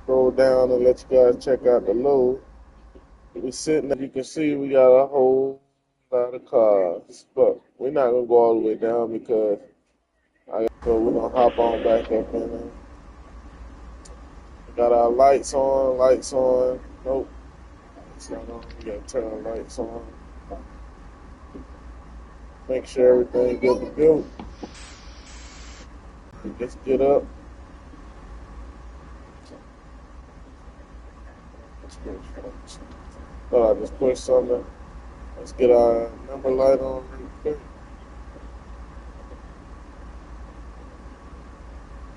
scroll down and let you guys check out the load. We sitting, as you can see, we got a whole lot of cars, but we're not gonna go all the way down because so we're gonna hop on back up in there. We got our lights on, lights on. Nope, it's not on. We gotta turn the lights on. Make sure everything good to go. Let's get up. Thought I just pushed something. Let's get our number light on real quick.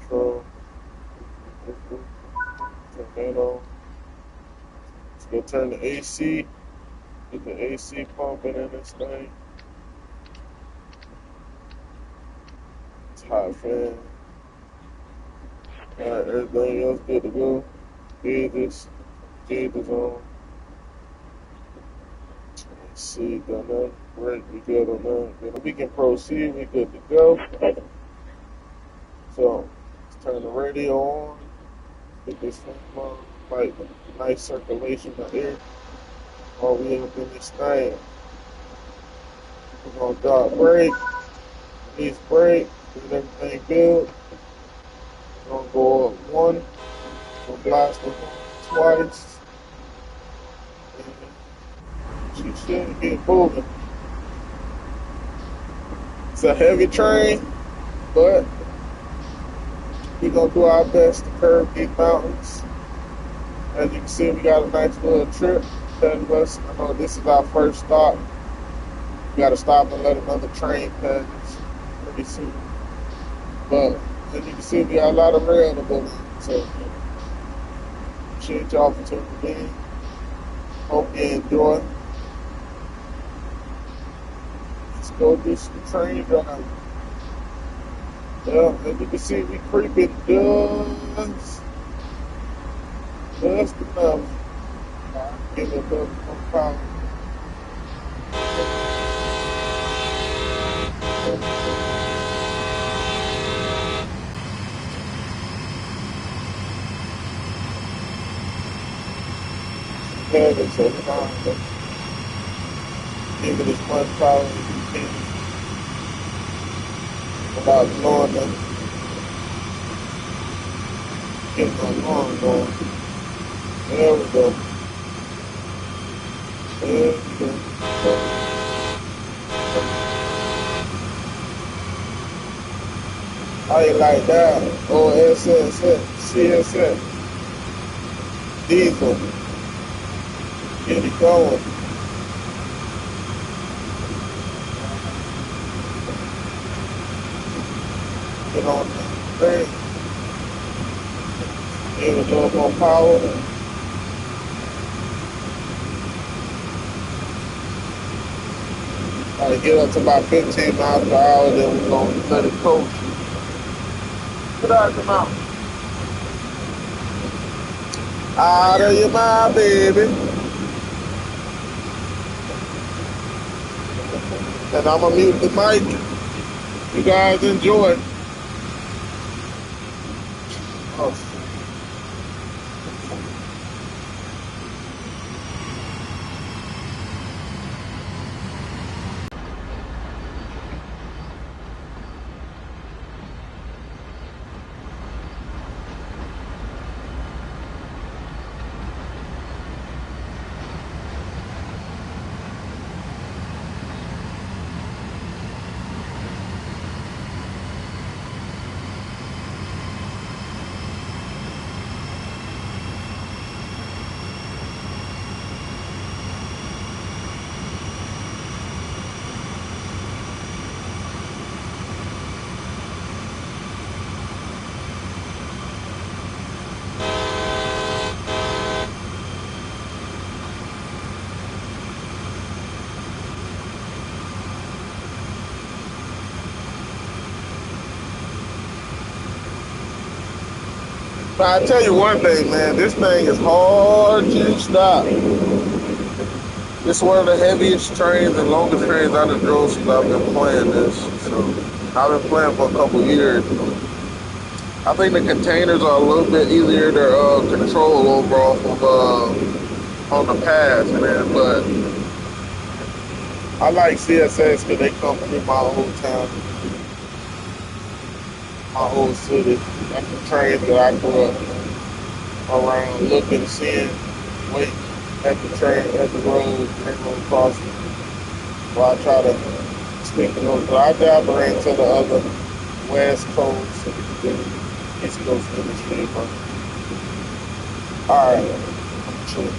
Control. Turn that on. Let's go turn the AC. Get the AC pumping in this thing. It's hot fan. Alright, everything else good to go. Gauges on. Let's see, done that. Great, we good on that. We can proceed, we good to go. So, let's turn the radio on. Get this thing on, like nice circulation of air. While we up in this thing. We're gonna drop brake, release brake, get everything good. We're gonna go up one, we'll blast the horn twice. She should get moving. It's a heavy train, but we're gonna do our best to curve these mountains. As you can see, we got a nice little trip ahead of us. I know this is our first stop. We gotta stop and let another train pass pretty soon. But as you can see, we got a lot of rail to go in. So appreciate y'all for tuning in. Hope you enjoy. Let's go do some train driving. Yeah, as you can see, we creeping just enough. Give it a little more power. Have it so fine, but give it as much power as you can without blowing them. Get my arm going. There we go. There we go. How you like that? OSSF, CSF, diesel. Get it going. Get on the brake. Give it a little more power. Get up to about 15 miles per hour, then we're going to let it coast. Get out of the mountain. Out of your mind, baby. And I'm going to mute the mic. You guys enjoy. Oh. But I tell you one thing, man, this thing is hard to stop. This is one of the heaviest trains and longest trains I done drove since I've been playing this. So I've been playing for a couple years. I think the containers are a little bit easier to control over off of on the pass, man. But I like CSX because they come through my old town, my old city. That's the train that I grew up around, looking, seeing, waiting at the train, at the railroad crossing. So I try to speak to those. But I dabble into the other West Coast and East Coast industry. But all right, I'm chilling.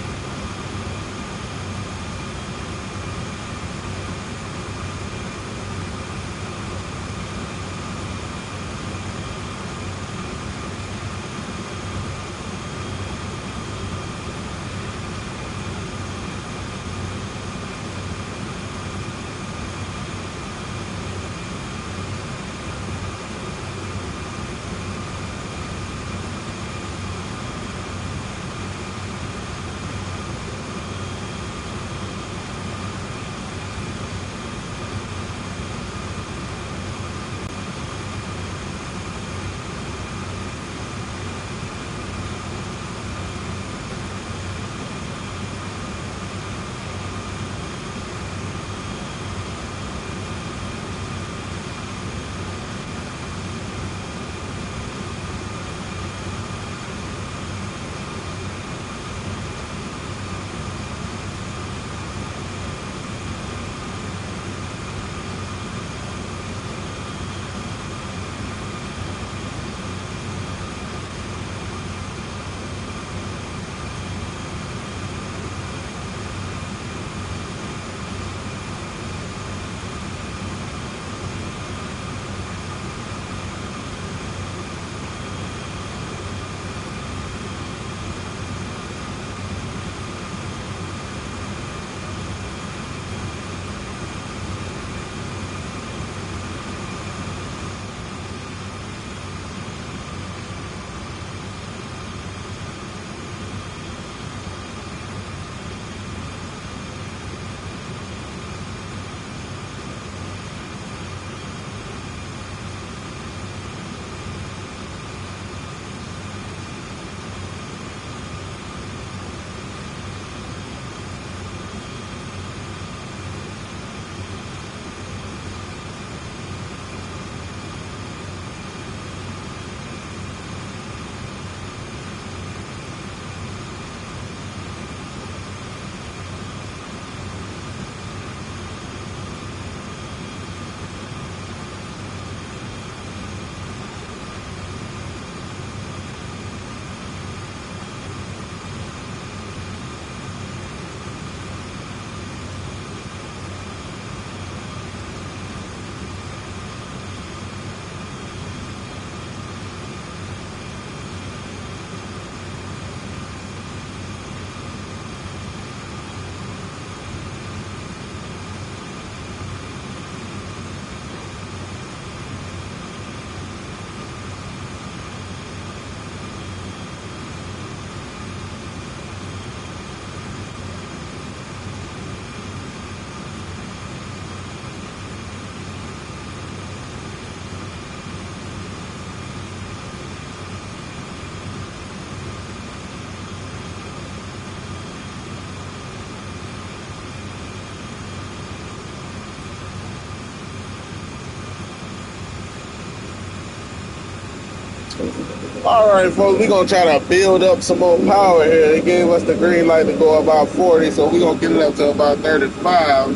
All right, folks, we're gonna try to build up some more power here. They gave us the green light to go about 40, so we're gonna get it up to about 35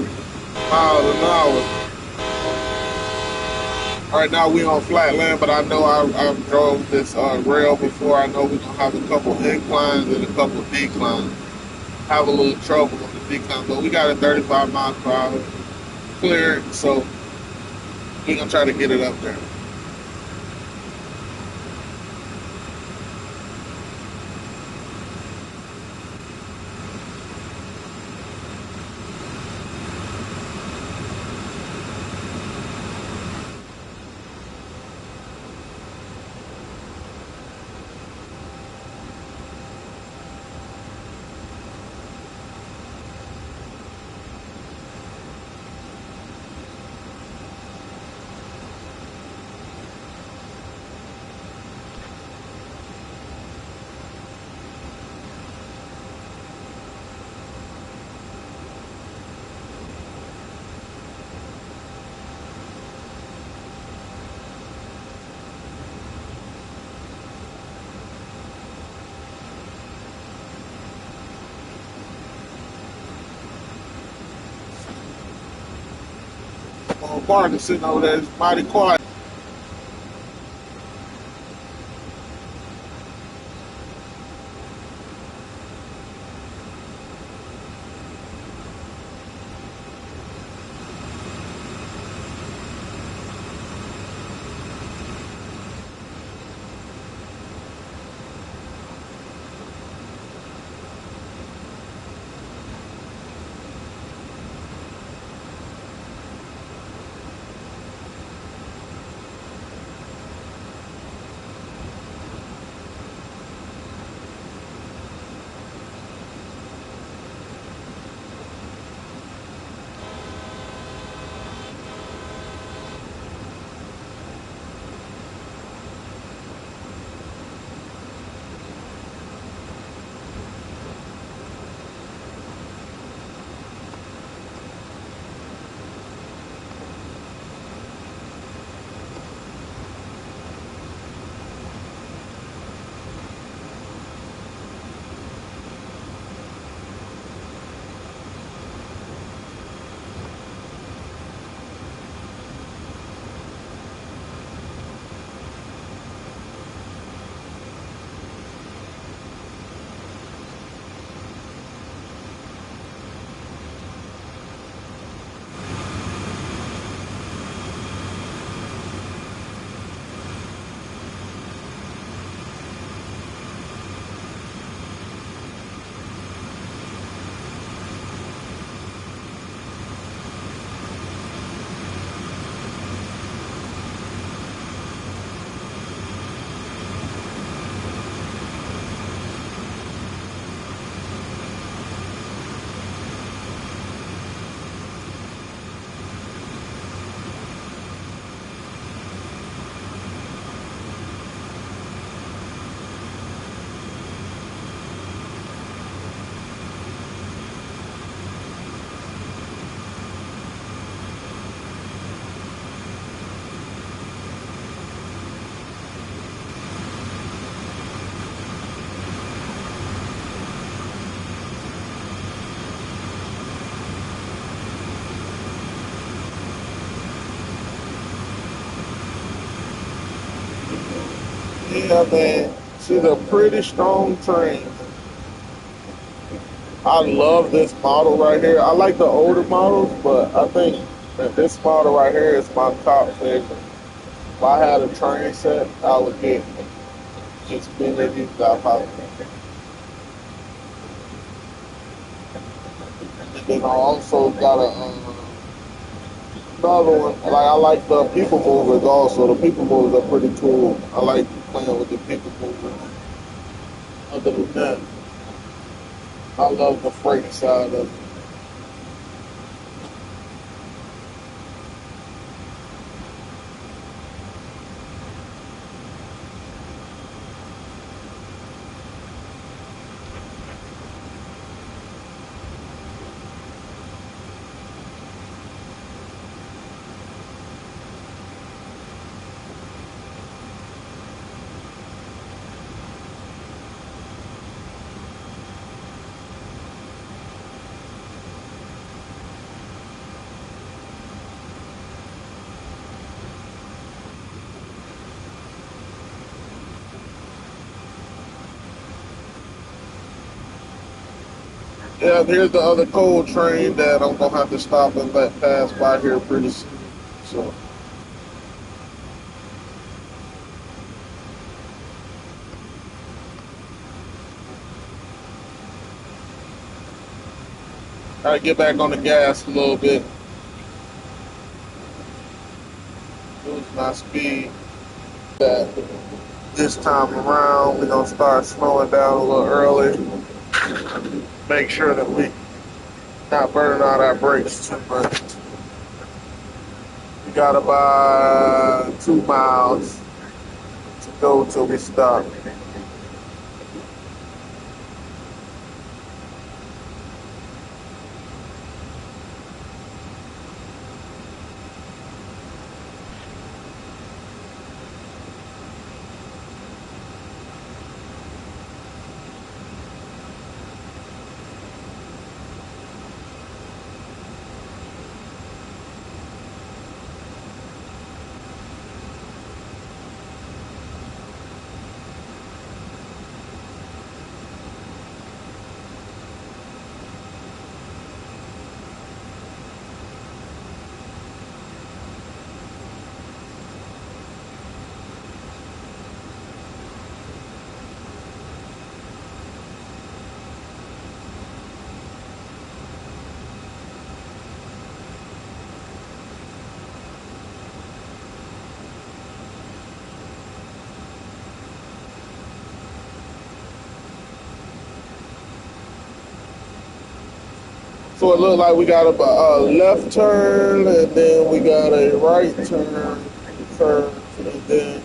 miles an hour. All right, now we on flat land, but I know I drove this rail before. I know we're gonna have a couple inclines and a couple declines. Have a little trouble on the decline, but we got a 35 miles per hour clearance, so we're gonna try to get it up there. Barker sitting over there. It's mighty quiet. Yeah, man. She's a pretty strong train. I love this model right here. I like the older models, but I think that this model right here is my top favorite. If I had a train set, I would get as many of these as I possibly can. And then I also got another one. Like I like the people movers also. The people movers are pretty cool. I like playing with the people movers. Other than that, I love the freight side of it. Yeah, here's the other coal train that I'm gonna have to stop and let pass by here pretty soon. So I get back on the gas a little bit, lose my speed. That this time around we're gonna start slowing down a little early. Make sure that we not burning out our brakes too much. We got about 2 miles to go till we stop. So it looked like we got a left turn, and then we got a right turn, curve, and then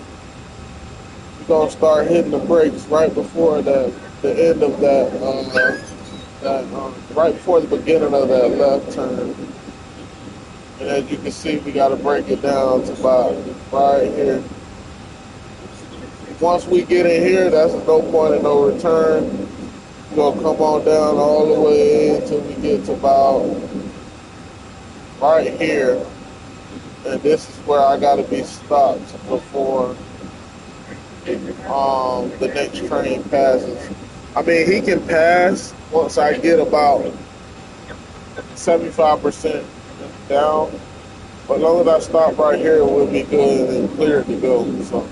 we're gonna start hitting the brakes right before the end of right before the beginning of that left turn. And as you can see, we got to break it down to about right here. Once we get in here, that's no point of no return. We're gonna come on down all the way until we get to about right here, and this is where I gotta be stopped before the next train passes. I mean, he can pass once I get about 75% down, but as long as I stop right here, we'll be good and clear to go. So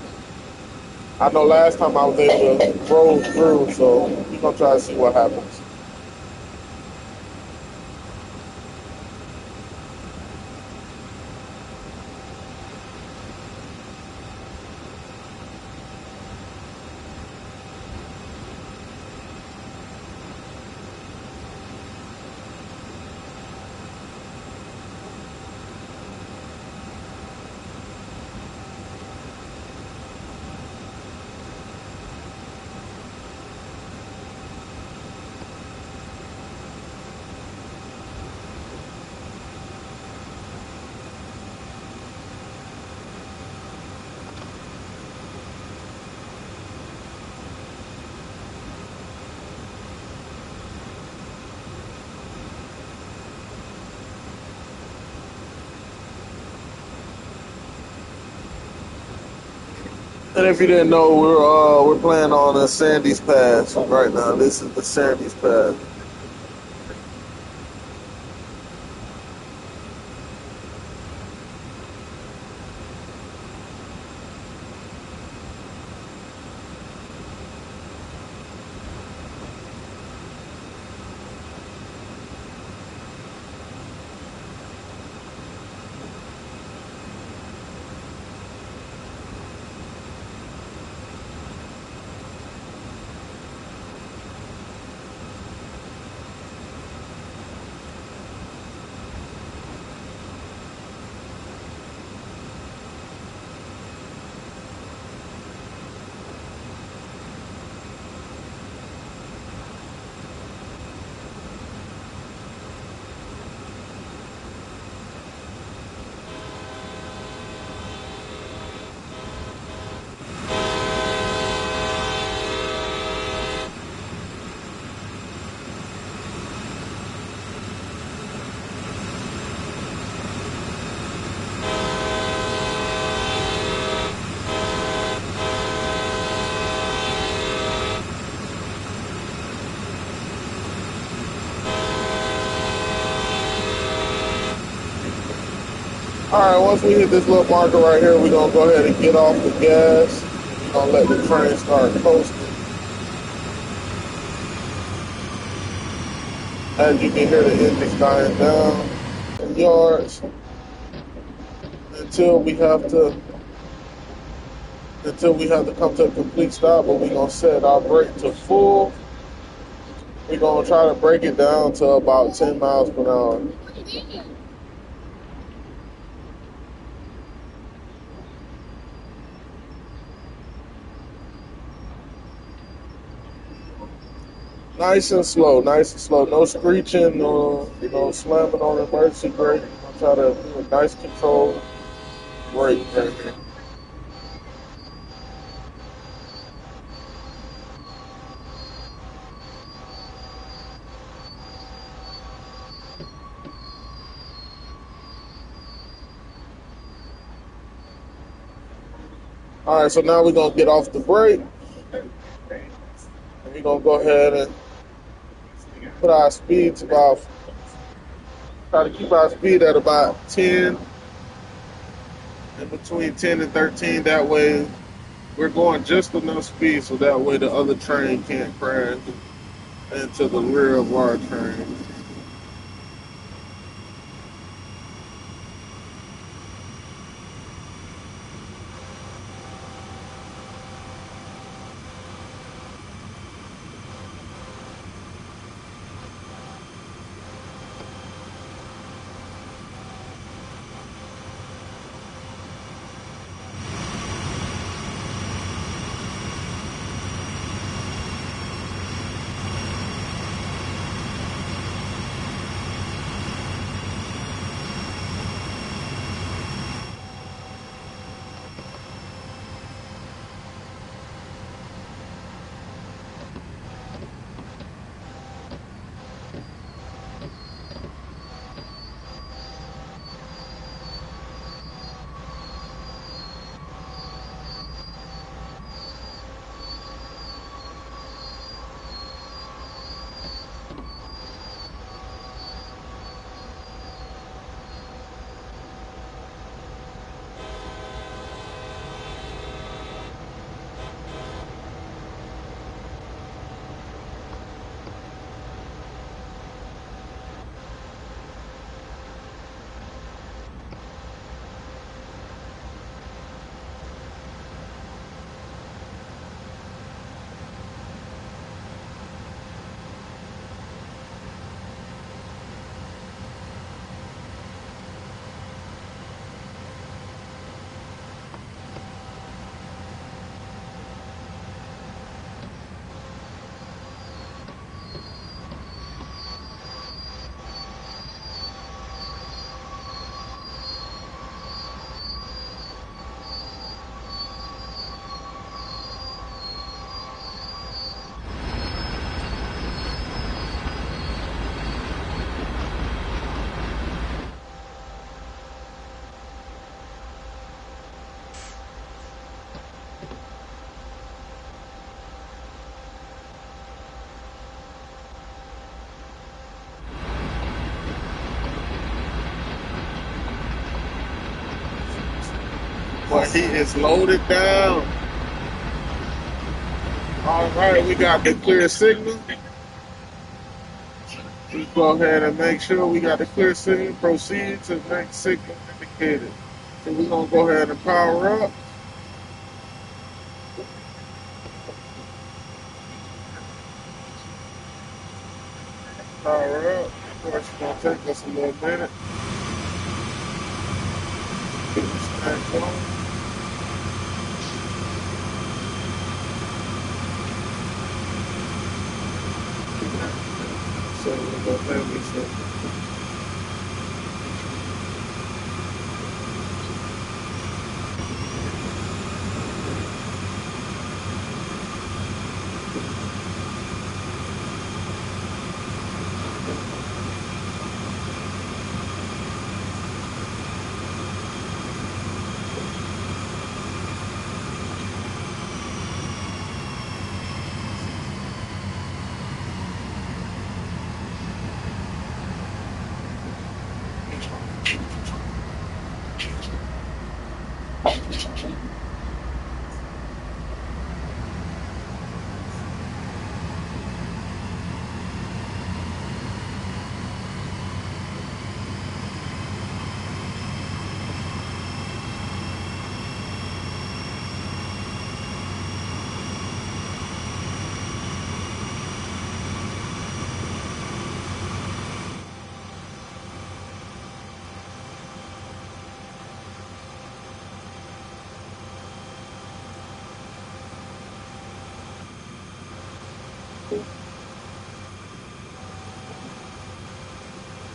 I know last time I was able to roll through, so we're gonna try to see what happens. And if you didn't know, we're playing on the Sandy's Pass right now. This is the Sandy's Pass. All right, once we hit this little marker right here, we're gonna go ahead and get off the gas. We're gonna let the train start coasting. As you can hear, the engine dying down in yards until we have to come to a complete stop. But we're gonna set our brake to full. We're gonna try to break it down to about 10 miles per hour. Nice and slow, nice and slow. No screeching, no slamming on the emergency brake. I'm trying to do a nice control brake right here. All right, so now we're gonna get off the brake, and we're gonna go ahead and put our speed to about, try to keep our speed at about 10, in between 10 and 13. That way, we're going just enough speed so that way the other train can't crash into the rear of our train. He is loaded down. All right, we got the clear signal. Let's go ahead and make sure we got the clear signal. Proceed to the next signal indicated. So we're gonna go ahead and power up. Power up. Of course, it's gonna take us a little minute. Get this thing going. So we'll go ahead and set.